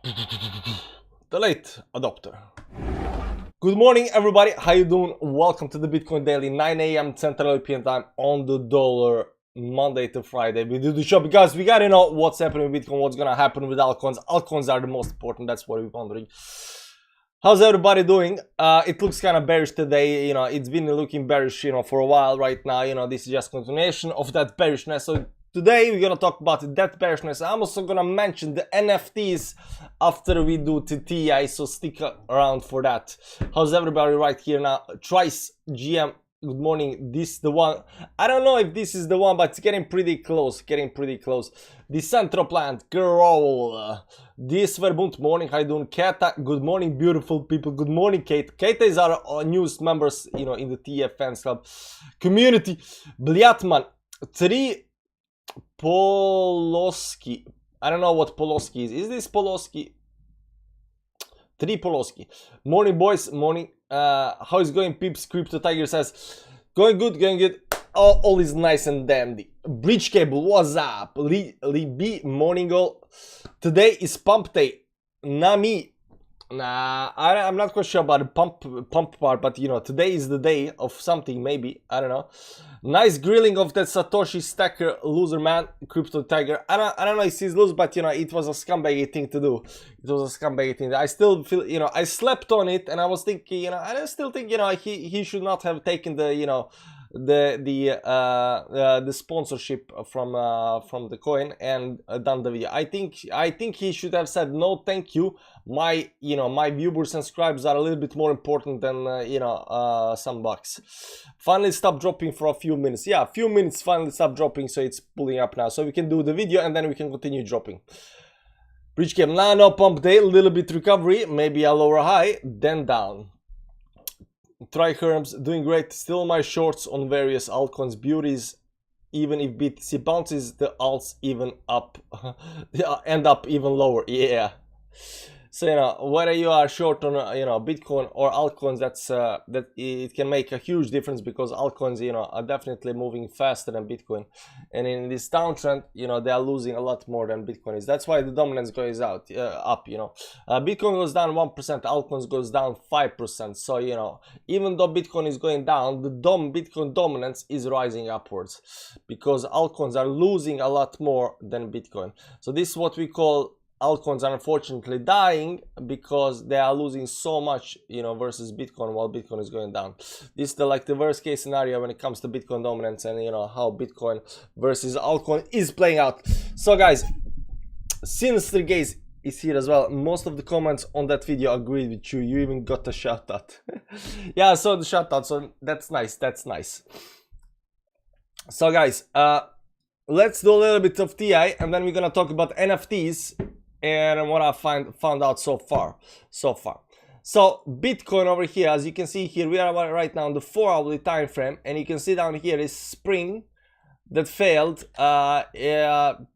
The late adopter. Good morning, everybody. How you doing? Welcome to the Bitcoin Daily, 9 a.m. Central European time on the dollar, Monday to Friday. We do the show because we gotta know what's happening with Bitcoin, what's gonna happen with altcoins. Altcoins are the most important. That's what we're wondering. How's everybody doing? It looks kind of bearish today. It's been looking bearish, for a while right now. This is just continuation of that bearishness. So today we're gonna talk about that bearishness. I'm also gonna mention the NFTs after we do TTI, so stick around for that. How's everybody right here now? Trice GM, good morning. This is the one. I don't know if this is the one, but it's getting pretty close. The Centro Plant, girl. This Verbund morning. How you doing? Kata, good morning, beautiful people. Good morning, Kate. Kate is our newest members, in the TF fans club community. Bliatman, 3 Poloski. I don't know what Poloski is. Is this Poloski? 3 Poloski. Morning, boys. Morning. How is going, peeps? Crypto Tiger says, going good. All is nice and dandy. Bridge cable, what's up? Lee B, morning all. Today is pump day. Nami. Nah, I'm not quite sure about the pump part, but today is the day of something, maybe. I don't know. Nice grilling of that Satoshi stacker loser man, Crypto Tiger. I don't know if he's loose, but it was a scumbaggy thing to do. It was a scumbaggy thing. I still feel, I slept on it, and I was thinking, I still think, he should not have taken the, the sponsorship from the coin and done the video. I think he should have said no, thank you. My viewers and subscribers are a little bit more important than some bucks. Finally stop dropping for a few minutes. Yeah, a few minutes finally stop dropping, so it's pulling up now, so we can do the video and then we can continue dropping. Bridge game, no pump day, a little bit recovery, maybe a lower high, then down. Triherms doing great, still my shorts on various altcoins beauties. Even if BTC bounces, the alts even up end up even lower. Yeah, so whether you are short on Bitcoin or altcoins, that it can make a huge difference, because altcoins are definitely moving faster than Bitcoin, and in this downtrend they are losing a lot more than Bitcoin is. That's why the dominance goes up. Bitcoin goes down 1%, altcoins goes down 5%. So even though Bitcoin is going down, the Bitcoin dominance is rising upwards, because altcoins are losing a lot more than Bitcoin. So this is what we call altcoins are unfortunately dying, because they are losing so much versus Bitcoin, while Bitcoin is going down. This is the worst case scenario when it comes to Bitcoin dominance, and how Bitcoin versus altcoin is playing out. So guys, Sinister Gaze is here as well. Most of the comments on that video agreed with you. You even got a shout out. Yeah, I saw the shout out, so that's nice. So guys, let's do a little bit of TI, and then we're gonna talk about NFTs and what I found out so far. So Bitcoin over here, as you can see here, we are right now on the 4-hourly time frame, and you can see down here is spring that failed.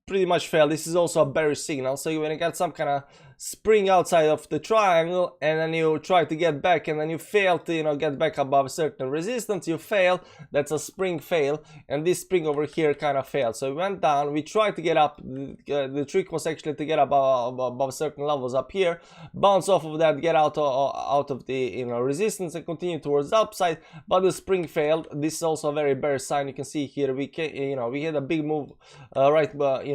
Pretty much failed. This is also a bearish signal. So when you got some kind of spring outside of the triangle, and then you try to get back, and then you fail to get back above a certain resistance, you fail. That's a spring fail, and this spring over here kind of failed. So we went down, we tried to get up. The trick was actually to get above certain levels up here, bounce off of that, get out of the resistance, and continue towards the upside. But the spring failed. This is also a very bearish sign. You can see here we had a big move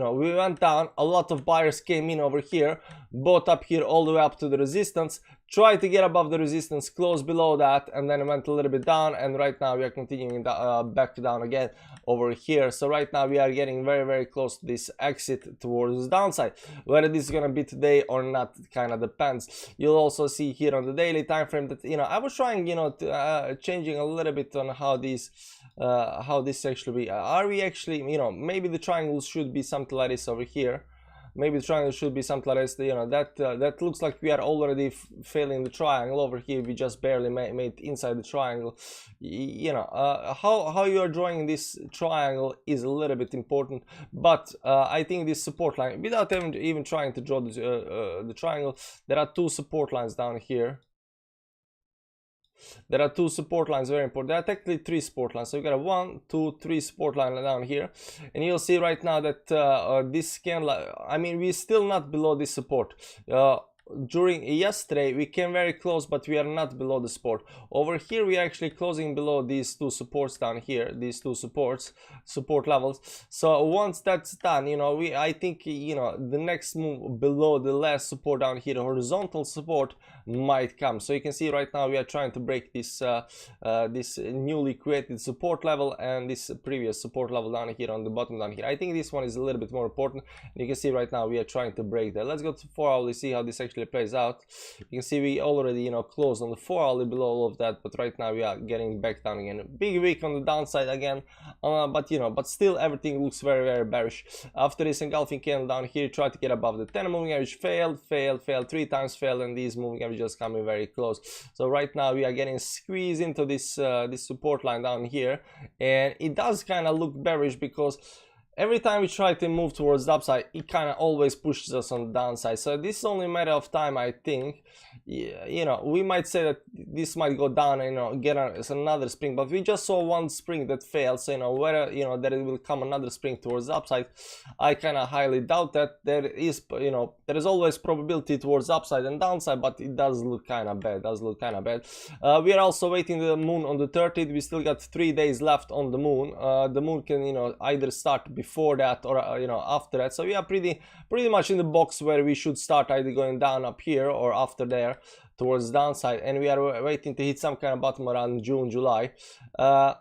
we went down. A lot of buyers came in over here, bought up here all the way up to the resistance, tried to get above the resistance, closed below that, and then went a little bit down, and right now we are continuing back down again over here. So right now we are getting very close to this exit towards the downside. Whether this is gonna be today or not, it kind of depends. You'll also see here on the daily time frame that I was trying to changing a little bit on how this actually be. Are we actually maybe the triangle should be something like this over here. Maybe the triangle should be something like this. That looks like we are already failing the triangle over here. We just barely made inside the triangle. How you are drawing this triangle is a little bit important, but I think this support line, without even trying to draw the triangle, there are 2 support lines down here. There are two support lines, very important. There are technically three support lines. So you got a 1, 2, 3 support line down here, and you'll see right now that this candle, I mean, we're still not below this support. During yesterday we came very close, but we are not below the support. Over here we are actually closing below these two supports down here, these two support levels. So once that's done, you know, I think, you know, the next move below the last support down here, horizontal support, might come. So you can see right now we are trying to break this this newly created support level and this previous support level down here on the bottom down here. I think this one is a little bit more important. You can see right now we are trying to break that. Let's go to 4 hourly, see how this actually plays out. You can see we already, you know, closed on the 4 hourly below all of that, but right now we are getting back down again. Big week on the downside again, but you know, but still everything looks very, very bearish. After this engulfing candle down here, try to get above the 10 moving average, failed 3 times, failed, and these moving averages just coming very close. So right now we are getting squeezed into this this support line down here, and it does kind of look bearish because every time we try to move towards the upside, it kind of always pushes us on the downside. So this is only a matter of time, I think. You know, we might say that this might go down and, you know, get another spring, but we just saw one spring that failed. So, you know, whether, you know, that it will come another spring towards the upside, I kind of highly doubt that. There is, you know, there is always probability towards upside and downside, but it does look kind of bad. We are also waiting the moon on the 30th. We still got 3 days left on the moon. The moon can, you know, either start before that or you know, after that. So we are pretty much in the box where we should start either going down up here or after there towards the downside, and we are waiting to hit some kind of bottom around June, July. The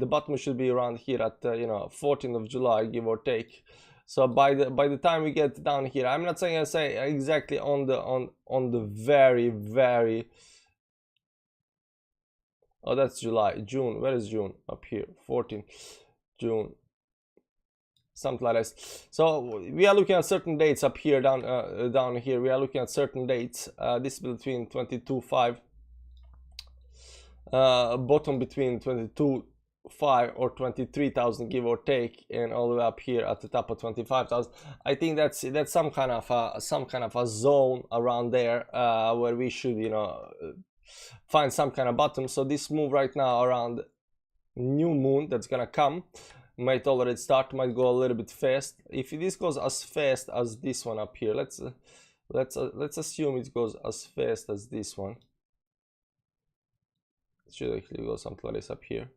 bottom should be around here at you know, 14th of July, give or take. So by the time we get down here, I'm not saying I say exactly on the very oh, that's July. June, where is June? Up here, 14 June, something like this. So we are looking at certain dates up here, down here. We are looking at certain dates. This is between 22.5, bottom between 22.5 or 23,000, give or take, and all the way up here at the top of 25,000. I think that's some kind of a zone around there where we should, you know, find some kind of bottom. So this move right now around new moon that's gonna come might already start, might go a little bit fast. If this goes as fast as this one up here, let's assume it goes as fast as this one. It should actually go something like this up here.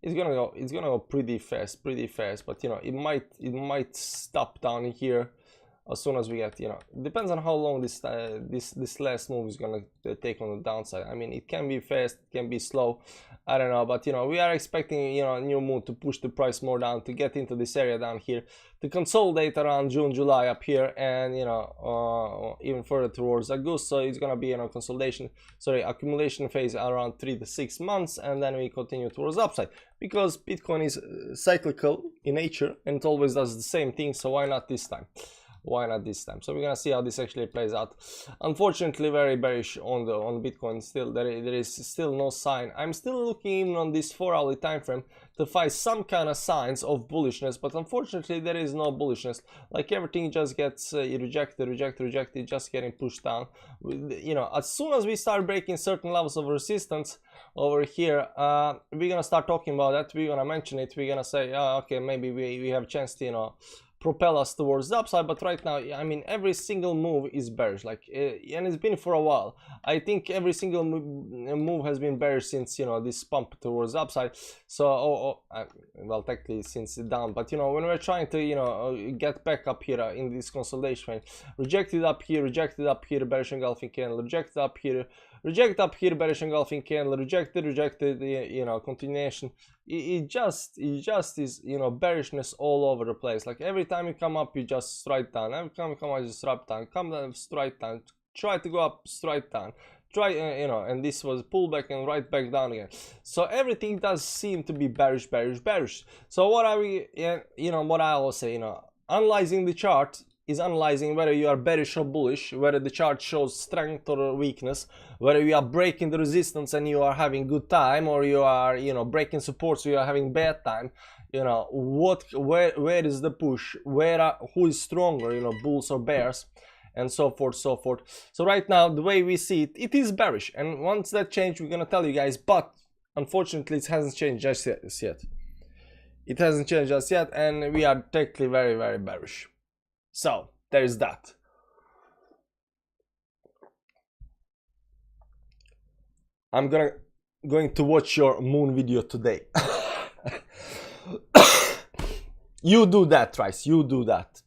It's gonna go pretty fast, but you know, it might stop down here as soon as we get, you know, depends on how long this last move is gonna take on the downside. I mean, it can be fast, it can be slow, I don't know, but you know, we are expecting, you know, a new move to push the price more down, to get into this area down here, to consolidate around June, July up here, and you know, even further towards August. So it's gonna be, you know, accumulation phase around 3 to 6 months, and then we continue towards upside, because Bitcoin is cyclical in nature and it always does the same thing. So why not this time? So we're gonna see how this actually plays out. Unfortunately, very bearish on Bitcoin. Still, there is still no sign. I'm still looking even on this 4 hourly time frame to find some kind of signs of bullishness, but unfortunately there is no bullishness. Like, everything just gets rejected, just getting pushed down. You know, as soon as we start breaking certain levels of resistance over here, we're gonna start talking about that. We're gonna mention it. We're gonna say, oh, okay, maybe we have a chance to, you know, propel us towards the upside. But right now, I mean, every single move is bearish, like, and it's been for a while. I think every single move has been bearish since, you know, this pump towards the upside. So well, technically since down, but you know, when we're trying to, you know, get back up here in this consolidation, rejected up here, bearish engulfing candle, rejected up here, bearish engulfing candle, rejected, you know, continuation. It just is, you know, bearishness all over the place. Like, every time you come up, you just strike down. Every time you come up, you strike down. Come down, strike down. Try to go up, strike down. Try, you know, and this was pullback and right back down again. So everything does seem to be bearish. So what are we, you know, what I always say, you know, analyzing the chart is analyzing whether you are bearish or bullish, whether the chart shows strength or weakness, whether you are breaking the resistance and you are having good time, or you are, you know, breaking support so you are having bad time. You know, where is the push, who is stronger, you know, bulls or bears. and so forth, so forth. So right now, the way we see it, it is bearish, and once that changes, we're gonna tell you guys. But unfortunately, it hasn't changed just yet. It hasn't changed just yet, and we are technically very, very bearish. So there is that. I'm going to watch your moon video today. You do that, Trice. You do that.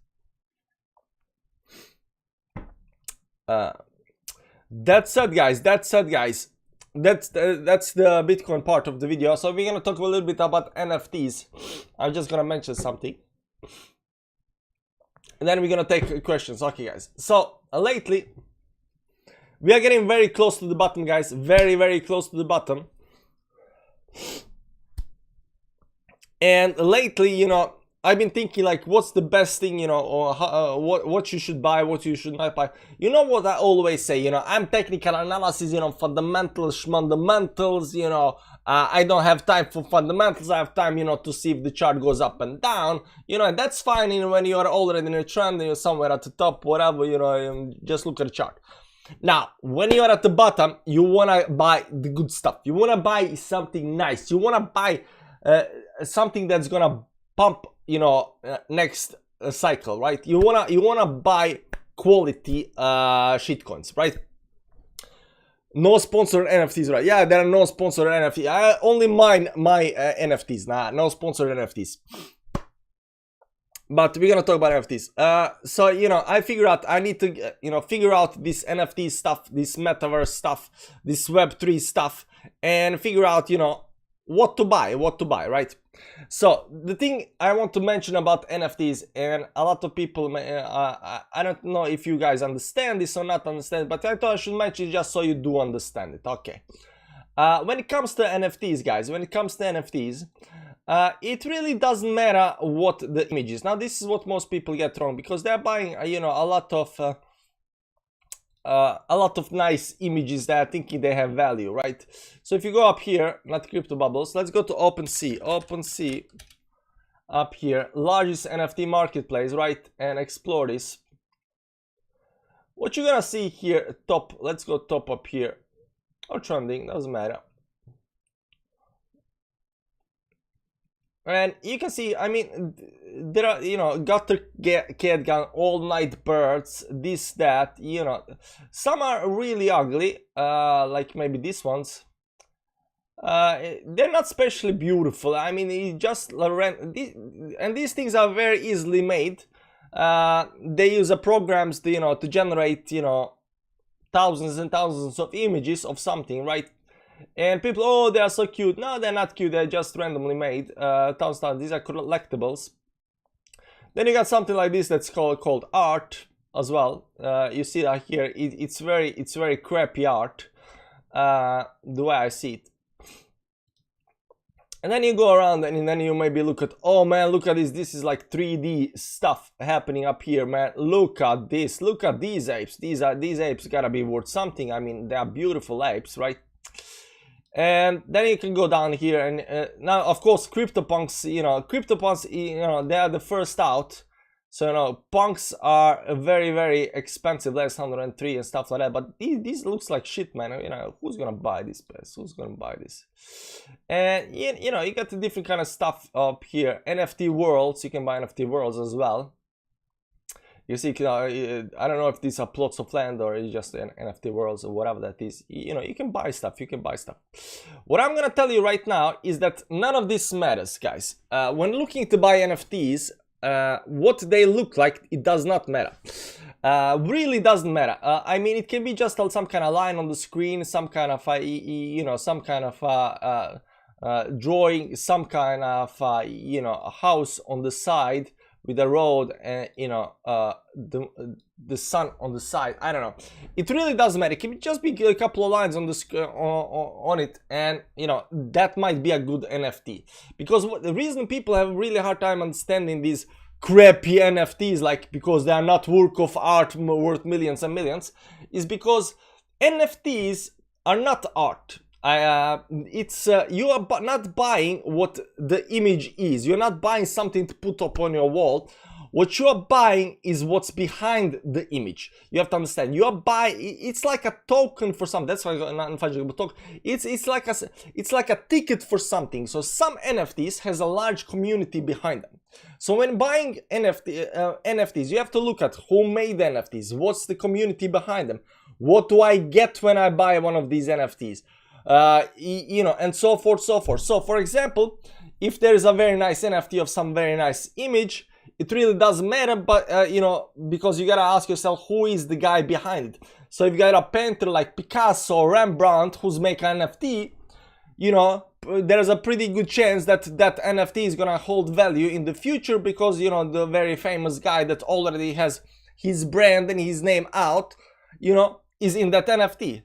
That's it, guys. That's the Bitcoin part of the video. So we're gonna talk a little bit about NFTs. I'm just gonna mention something, and then we're gonna take questions. Okay, guys. So lately, we are getting very close to the bottom, guys. Very, very close to the bottom. And lately, you know, I've been thinking like, what's the best thing, you know, or what you should buy, what you should not buy. You know what I always say, you know, I'm technical analysis, you know, fundamentals, you know, I don't have time for fundamentals. I have time, you know, to see if the chart goes up and down, you know, and that's fine, you know, when you are already in a trend and you're somewhere at the top, whatever, you know, just look at the chart. Now, when you're at the bottom, you want to buy the good stuff. You want to buy something nice. You want to buy something that's going to pump, you know, next cycle, right? You wanna buy quality shitcoins, right? No sponsored NFTs, right? Yeah, there are no sponsored NFTs. I only mine my NFTs. Nah, no sponsored NFTs. But we're gonna talk about NFTs. So you know, I figure out I need to you know, figure out this NFT stuff, this metaverse stuff, this Web3 stuff, and figure out, you know, what to buy, right? So the thing I want to mention about NFTs, and a lot of people, I don't know if you guys understand this or not understand, but I thought I should mention just so you do understand it. Okay. When it comes to NFTs, guys, it really doesn't matter what the image is. Now, this is what most people get wrong, because they're buying, you know, a lot of nice images that are thinking they have value, right? So if you go up here, not crypto bubbles, let's go to OpenSea up here, largest NFT marketplace, right? And explore this. What you're gonna see here, top, let's go top up here, or trending, doesn't matter. And you can see, I mean, there are, you know, gutter cat gun, all night birds, this, that, you know. Some are really ugly, like maybe these ones. They're not especially beautiful. I mean, it just and these things are very easily made. They use programs to, you know, to generate, you know, thousands and thousands of images of something, right? And people, oh, they are so cute. No, they're not cute. They're just randomly made. These are collectibles. Then you got something like this that's called art as well. You see that here. It's very crappy art. The way I see it. And then you go around and then you maybe look at, oh man, look at this. This is like 3D stuff happening up here, man. Look at this. Look at these apes. These apes gotta be worth something. I mean, they are beautiful apes, right? And then you can go down here, and now of course CryptoPunks, you know, they are the first out. So, you know, punks are very, very expensive, less 103 and stuff like that. But these looks like shit, man. You know, who's gonna buy this place? Who's gonna buy this? And you know, you got the different kind of stuff up here. NFT worlds, you can buy NFT worlds as well. You see, I don't know if these are plots of land or it's just an NFT worlds or whatever that is. You know, you can buy stuff. What I'm gonna tell you right now is that none of this matters, guys. When looking to buy NFTs, what they look like, it does not matter. Really doesn't matter. I mean, it can be just some kind of line on the screen, some kind of you know, some kind of drawing, some kind of you know, a house on the side with a road and, you know, the sun on the side. I don't know. It really doesn't matter. It can just be a couple of lines on the on it, and you know, that might be a good NFT. Because the reason people have a really hard time understanding these crappy NFTs, like because they are not work of art worth millions and millions, is because NFTs are not art. You are not buying what the image is. You're not buying something to put up on your wall. What you are buying is what's behind the image. You have to understand. You are buying. It's like a token for something. That's why not fungible token. It's like a ticket for something. So some NFTs has a large community behind them. So when buying NFTs, you have to look at who made the NFTs. What's the community behind them? What do I get when I buy one of these NFTs? You know, and so forth, so forth. So for example, if there is a very nice NFT of some very nice image, it really doesn't matter, but you know, because you gotta ask yourself who is the guy behind it. So if you got a painter like Picasso or Rembrandt who's making an NFT, you know, there's a pretty good chance that that NFT is gonna hold value in the future, because you know the very famous guy that already has his brand and his name out, you know, is in that NFT.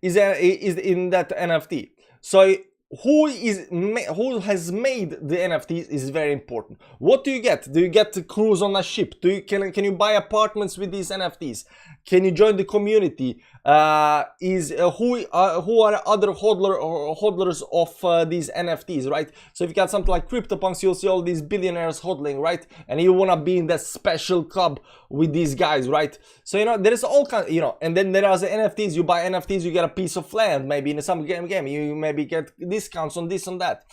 Is in that NFT. So who has made the NFTs is very important. What do you get? Do you get to cruise on a ship? Can you buy apartments with these NFTs? Can you join the community? Who are other hodlers of these NFTs, right? So if you got something like CryptoPunks, you'll see all these billionaires hodling, right? And you wanna be in that special club with these guys, right? So you know there is all kind, you know, and then there are the NFTs. You buy NFTs, you get a piece of land, maybe in some game. You maybe get discounts on this and that.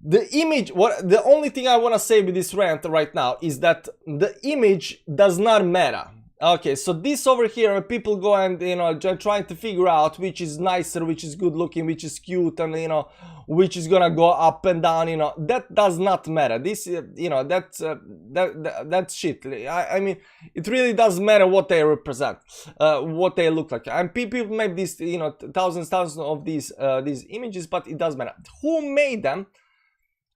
The image, the only thing I want to say with this rant right now is that the image does not matter. Okay, so this over here, people go and, you know, trying to figure out which is nicer, which is good looking, which is cute, and, you know, which is gonna go up and down, you know, that does not matter. This, you know, that's shit. I mean, it really doesn't matter what they represent, what they look like. And people make this, you know, thousands of these images, but it doesn't matter who made them,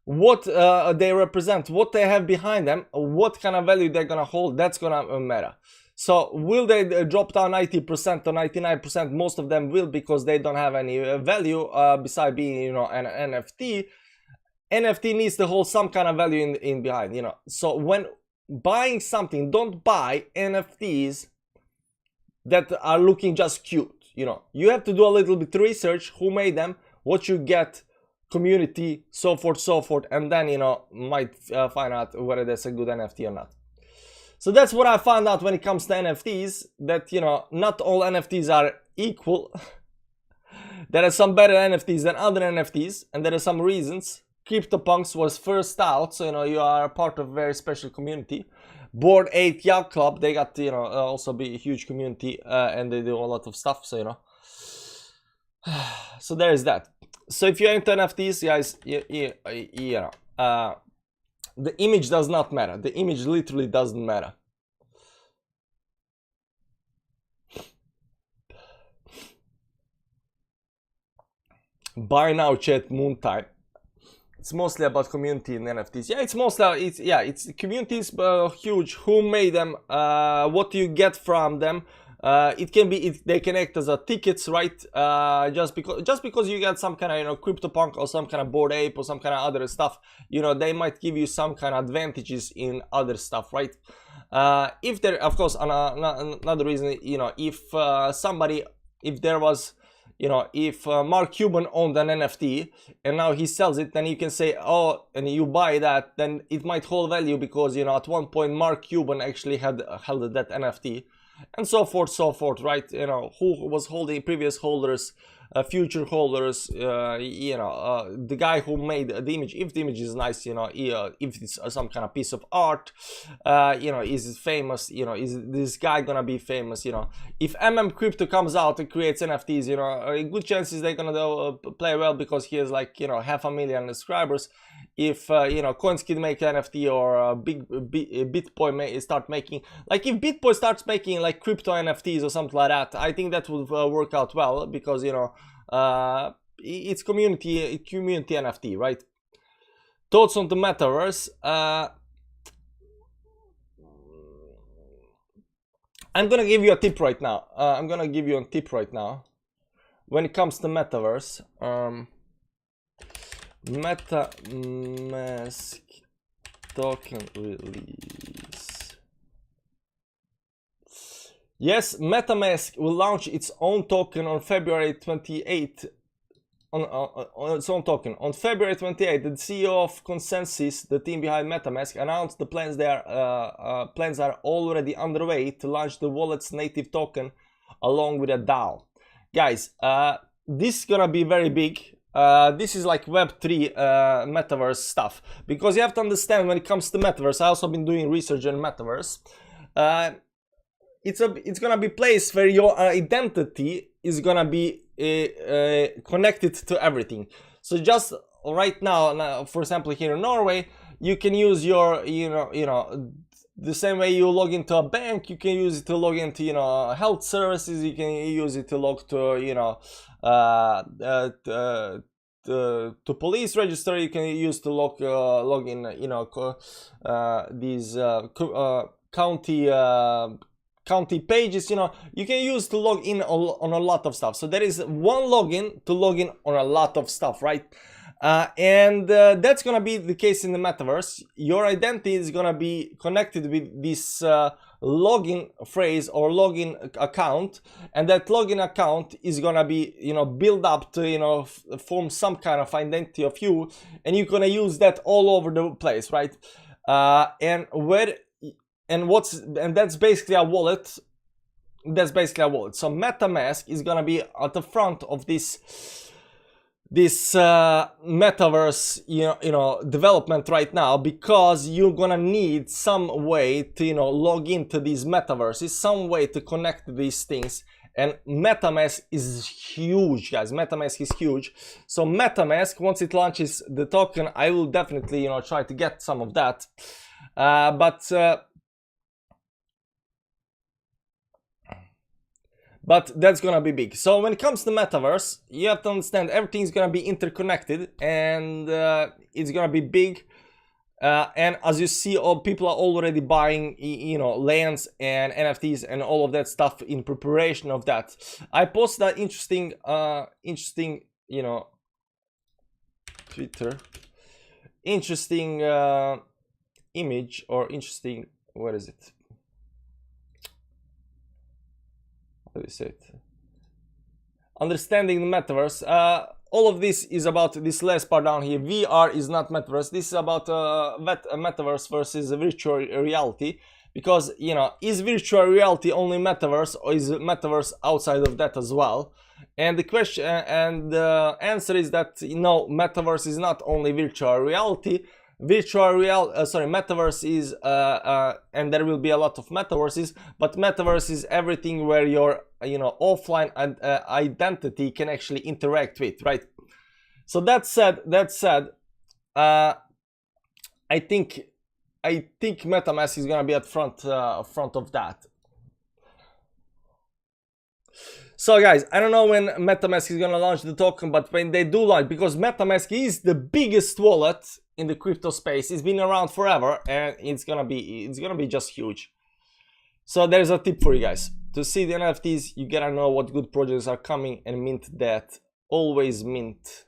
what they represent, what they have behind them, what kind of value they're gonna hold. That's gonna matter. So will they drop down 90% or 99%? Most of them will, because they don't have any value beside being, you know, an NFT. NFT needs to hold some kind of value in behind, you know. So when buying something, don't buy NFTs that are looking just cute, you know. You have to do a little bit research, who made them, what you get, community, so forth, and then, you know, might find out whether that's a good NFT or not. So that's what I found out when it comes to NFTs, that, you know, not all NFTs are equal. There are some better NFTs than other NFTs, and there are some reasons. CryptoPunks was first out, so, you know, you are part of a very special community. Bored Ape Yacht Club, they got, you know, also be a huge community, and they do a lot of stuff, so, you know. So there is that. So if you're into NFTs, guys, you know, the image does not matter. The image literally doesn't matter. Buy now, chat, moon time. It's mostly about community and NFTs. Yeah, it's mostly, it's communities, huge. Who made them? What do you get from them? It can be, they can act as a tickets, right? Just because you get some kind of, you know, CryptoPunk or some kind of Bored Ape or some kind of other stuff, you know, they might give you some kind of advantages in other stuff, right? If there, of course, another reason, you know, if there was, you know, if Mark Cuban owned an NFT and now he sells it, then you can say, oh, and you buy that, then it might hold value because, you know, at one point Mark Cuban actually held that NFT. And so forth, right? You know, who was holding, previous holders, future holders, you know, the guy who made the image, if the image is nice, you know, if it's some kind of piece of art, you know, is it famous, you know, is this guy gonna be famous, you know? If Crypto comes out and creates NFTs, you know, good chances they're gonna play well, because he has, like, you know, 500,000 subscribers. If you know, Coinskid make an NFT, or Bitboy may start making, like, if Bitboy starts making like crypto NFTs or something like that, I think that would work out well, because, you know, it's community NFT, right? Thoughts on the metaverse? I'm gonna give you a tip right now. When it comes to metaverse. MetaMask token release. Yes, MetaMask will launch its own token on February 28th on token. On February 28th, the CEO of Consensus, the team behind MetaMask, announced the plans plans are already underway to launch the wallet's native token along with a DAO. Guys, this is gonna be very big. This is like Web3 metaverse stuff, because you have to understand, when it comes to metaverse, I also been doing research on metaverse. It's gonna be a place where your identity is gonna be connected to everything. So just right now, for example, here in Norway, you can use your, the same way you log into a bank, you can use it to log into, health services, you can use it to log to, to police register, you can use to log in, these county pages, you can use to log in on a lot of stuff. So there is one login to log in on a lot of stuff, right? And that's gonna be the case in the metaverse. Your identity is gonna be connected with this login phrase or login account, and that login account is gonna be, build up to, form some kind of identity of you, and you're gonna use that all over the place, right? And that's basically a wallet. That's basically a wallet. So MetaMask is gonna be at the front of this metaverse, development right now, because you're gonna need some way to, log into these metaverses, some way to connect these things. And MetaMask is huge, guys. MetaMask is huge. So MetaMask, once it launches the token, I will definitely, try to get some of that. But that's gonna be big. So when it comes to metaverse, you have to understand everything's gonna be interconnected, and it's gonna be big. And as you see, people are already buying, lands and NFTs and all of that stuff in preparation of that. I posted that interesting, Twitter, interesting image, or interesting, what is it? How do you say it? Understanding the metaverse. All of this is about this last part down here. VR is not metaverse. This is about metaverse versus virtual reality. Because, is virtual reality only metaverse, or is metaverse outside of that as well? And the question and the answer is that, metaverse is not only virtual reality. Metaverse is and there will be a lot of metaverses, but metaverse is everything where your offline identity can actually interact with, right? So that said, I think MetaMask is gonna be at front of that. So guys, I don't know when MetaMask is gonna launch the token, but when they do launch, because MetaMask is the biggest wallet in the crypto space, it's been around forever, and it's gonna be just huge. So there's a tip for you guys. To see the NFTs, you gotta know what good projects are coming and mint that. Always mint.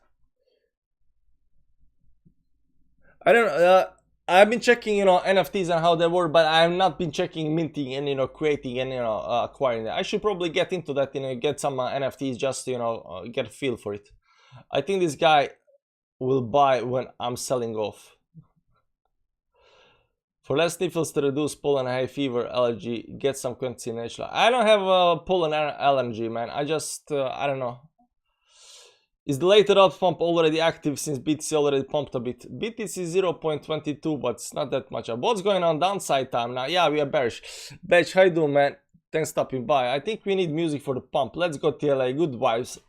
I don't know. I've been checking, NFTs and how they work, but I have not been checking minting and, creating and, acquiring that. I should probably get into that, get some NFTs just to, get a feel for it. I think this guy will buy when I'm selling off. For less sniffles to reduce pollen, hay fever, allergy, get some quantity natural. I don't have pollen allergy, man. I just, I don't know. Is the later out pump already active since BTC already pumped a bit? BTC 0.22, but it's not that much. What's going on downside time now? Yeah, we are bearish. Bearish, how you doing, man? Thanks for stopping by. I think we need music for the pump. Let's go TLA. Good vibes.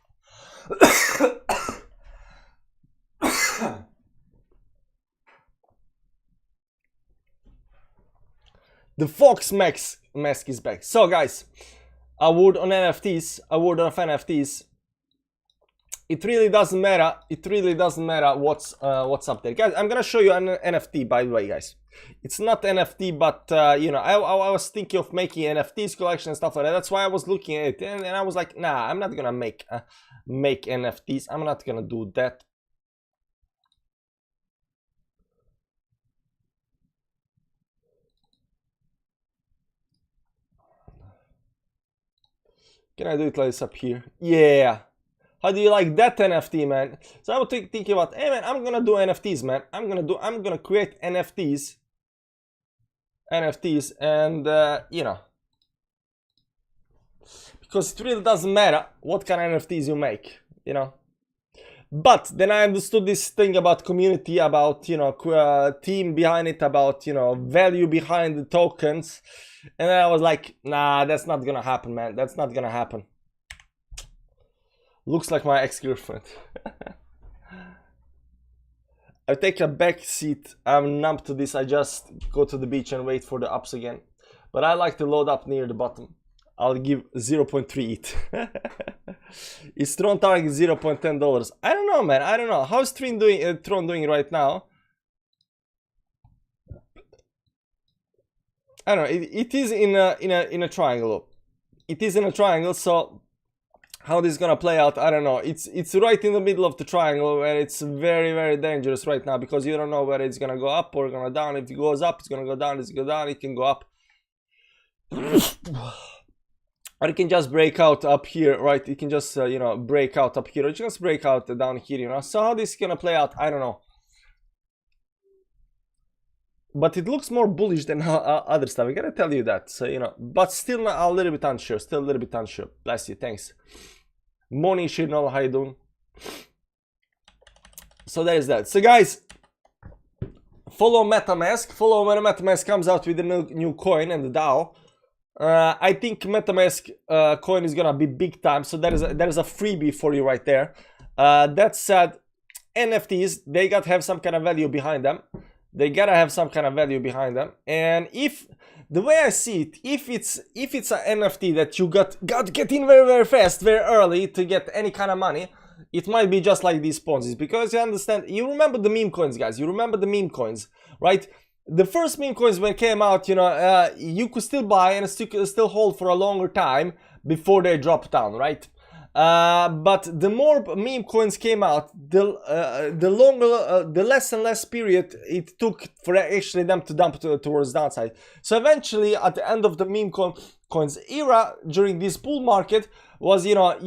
The Fox mask is back. So guys, a word on NFTs. A word of NFTs. It really doesn't matter. It really doesn't matter what's up there, guys. I'm gonna show you an NFT, by the way, guys. It's not NFT, but I was thinking of making NFTs collection and stuff like that. That's why I was looking at it, and I was like, nah, I'm not gonna make NFTs. I'm not gonna do that. Can I do it like this up here? Yeah. How do you like that NFT, man? So I was thinking about, hey man, I'm gonna do NFTs, man. I'm gonna create NFTs, and you know, because it really doesn't matter what kind of NFTs you make, you know. But then I understood this thing about community, about, you know, team behind it, about, you know, value behind the tokens, and then I was like, nah, that's not gonna happen, man. That's not gonna happen. Looks like my ex-girlfriend. I take a back seat. I'm numb to this. I just go to the beach and wait for the ups again. But I like to load up near the bottom. I'll give 0.3 ETH. Is Tron target $0.10? I don't know, man. I don't know. How's Tron doing right now? I don't know. It is in a triangle. It is in a triangle, so how this is gonna play out, I don't know. It's right in the middle of the triangle, where it's very, very dangerous right now, because you don't know whether it's gonna go up or gonna down. If it goes up, it's gonna go down. If it's gonna go down, it can go up. Or it can just break out up here, right? It can just you know, break out up here, or just break out down here, you know. So how this is gonna play out, I don't know. But it looks more bullish than other stuff, I gotta tell you that. So, you know, but still a little bit unsure. Still a little bit unsure. Bless you, thanks. Moni Shirnal, how you doing? So there is that. So guys, follow MetaMask. Follow when MetaMask comes out with a new coin and the DAO. I think MetaMask coin is gonna be big time. So there is a freebie for you right there. That said, NFTs, they gotta have some kind of value behind them. They gotta have some kind of value behind them. And if the way I see it, if it's an NFT that you got to get in very, very fast, very early to get any kind of money, it might be just like these Ponzi's. Because you understand, you remember the meme coins, guys. You remember the meme coins, right? The first meme coins when it came out, you know, you could still buy and still hold for a longer time before they drop down, right? But the more meme coins came out, the longer, the less and less period it took for actually them to dump towards downside. So eventually, at the end of the meme coins era, during this bull market, was, you know,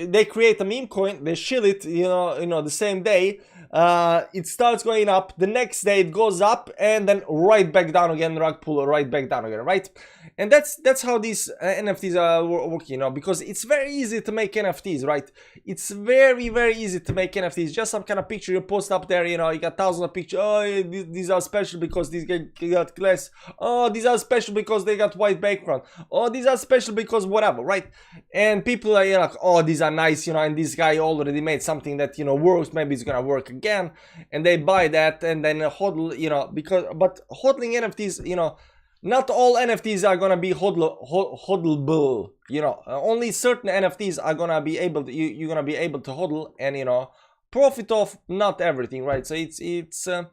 they create a meme coin, they shill it, you know, the same day. It starts going up, the next day it goes up, and then right back down again, rug pull, right back down again, right? And that's how these NFTs are working, you know, because it's very easy to make NFTs, right? It's very, very easy to make NFTs. Just some kind of picture you post up there, you know, you got thousands of pictures. Oh, these are special because these got glass. Oh, these are special because they got white background. Oh, these are special because whatever, right? And people are, you know, like, oh, these are nice, you know, and this guy already made something that, you know, works. Maybe it's gonna work again, and they buy that and then hodl, you know, but hodling NFTs, you know, not all NFTs are gonna be hodlable, you know. Only certain NFTs are gonna be able to, you're gonna be able to hodl and, you know, profit off. Not everything, right? So it's a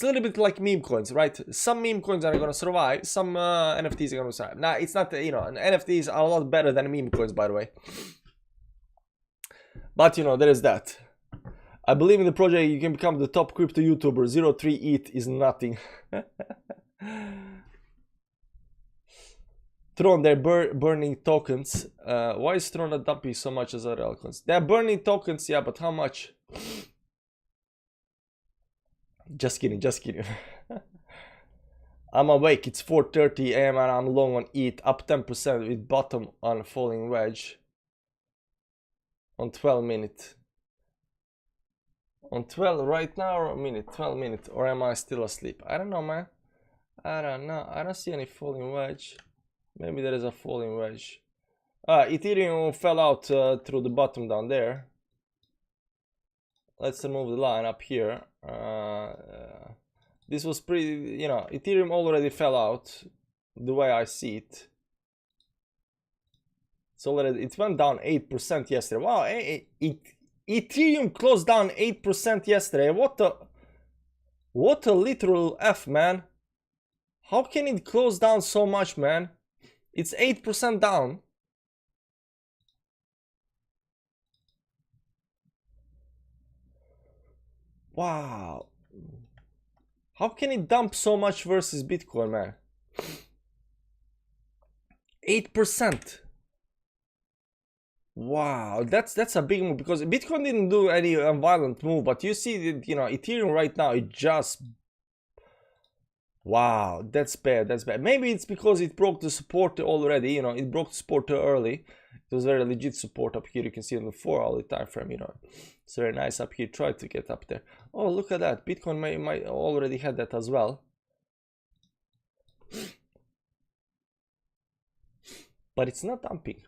little bit like meme coins, right? Some meme coins are gonna survive, some NFTs are gonna survive. Now it's not, you know, NFTs are a lot better than meme coins, by the way. But, you know, there is that. I believe in the project. You can become the top crypto YouTuber. 0.3 ETH is nothing. Tron, they're burning tokens. Why is Tron not dumping so much as other altcoins? They're burning tokens, yeah, but how much? Just kidding, just kidding. I'm awake. It's 4:30 AM and I'm long on ETH, up 10% with bottom on falling wedge. On 12 minutes. On 12 right now, or a minute? 12 minutes, or am I still asleep? I don't know, man. I don't know. I don't see any falling wedge. Maybe there is a falling wedge. Ethereum fell out through the bottom down there. Let's remove the line up here. This was pretty, you know, Ethereum already fell out the way I see it. It's already, it went down 8% yesterday. Wow, Ethereum closed down 8% yesterday. What a literal F, man. How can it close down so much, man? It's 8% down. Wow. How can it dump so much versus Bitcoin, man? 8%. Wow, that's a big move, because Bitcoin didn't do any violent move, but you see that, you know, Ethereum right now, it just, wow, that's bad, that's bad. Maybe it's because it broke the support already, you know, it broke the support too early. It was very legit support up here. You can see on the 4-hour time frame, you know, it's very nice up here. Try to get up there. Oh, look at that, Bitcoin might already had that as well, but it's not dumping.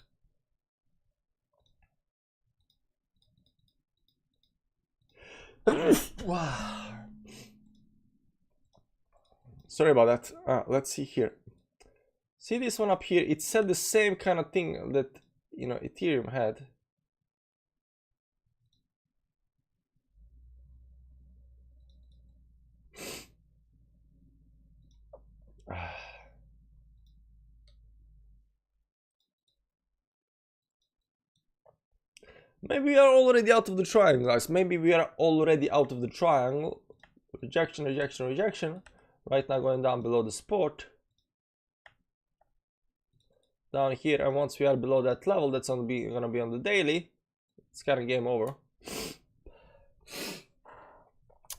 Wow. Sorry about that. Let's see here. See this one up here? It said the same kind of thing that, you know, Ethereum had. Maybe we are already out of the triangle, guys. Maybe we are already out of the triangle. Rejection, rejection, rejection. Right now going down below the support. Down here, and once we are below that level, that's gonna be on the daily. It's kind of game over.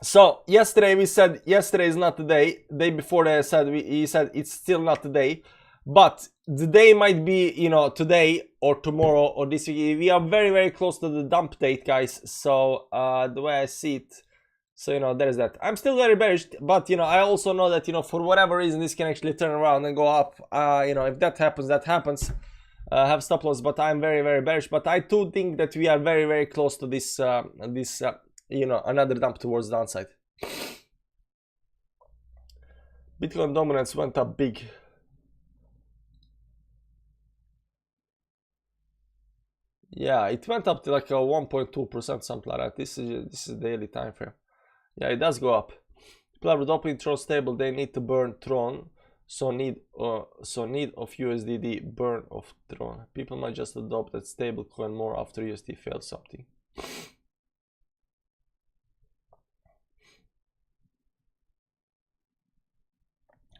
So yesterday we said yesterday is not the day. Day before they said he said it's still not the day, but the day might be, you know, today or tomorrow or this week. We are very, very close to the dump date, guys. So the way I see it, so, you know, there is that. I'm still very bearish, but, you know, I also know that, you know, for whatever reason this can actually turn around and go up. You know, if that happens, that happens. Have stop loss, but I'm very, very bearish. But I do think that we are very, very close to this you know, another dump towards the downside. Bitcoin dominance went up big. Yeah, it went up to like a 1.2%, something like that. This is daily time frame. Yeah, it does go up. People are adopting Tron stable. They need to burn Tron, so need of USDD, burn of Tron. People might just adopt that stable coin more after USD failed something.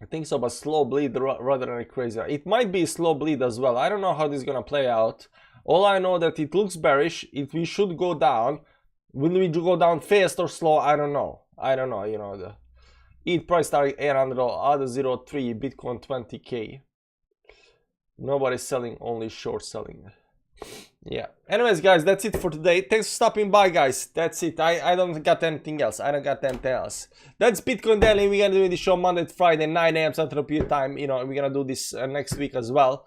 I think so, but slow bleed rather than a crazy. It might be slow bleed as well. I don't know how this is gonna play out. All I know that it looks bearish. We should go down. Will we go down fast or slow? I don't know. I don't know. You know, the ETH price target 800, other 0.3, Bitcoin 20k. Nobody's selling, only short selling. Yeah. Anyways, guys, that's it for today. Thanks for stopping by, guys. That's it. I don't got anything else. I don't got anything else. That's Bitcoin Daily. We're gonna do this show Monday to Friday, 9 a.m. Central European time. You know, we're gonna do this next week as well.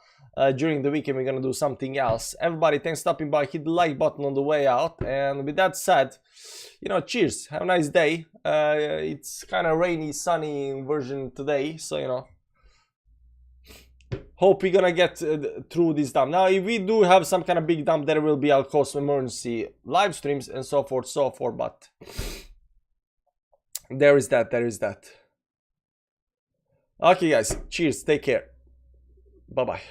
During the weekend, we're gonna do something else. Everybody, thanks for stopping by. Hit the like button on the way out. And with that said, you know, cheers. Have a nice day. It's kind of rainy, sunny version today, so, you know, hope we're gonna get through this dump. Now, if we do have some kind of big dump, there will be, of course, emergency live streams and so forth, but there is that. Okay, guys, cheers. Take care. Bye-bye.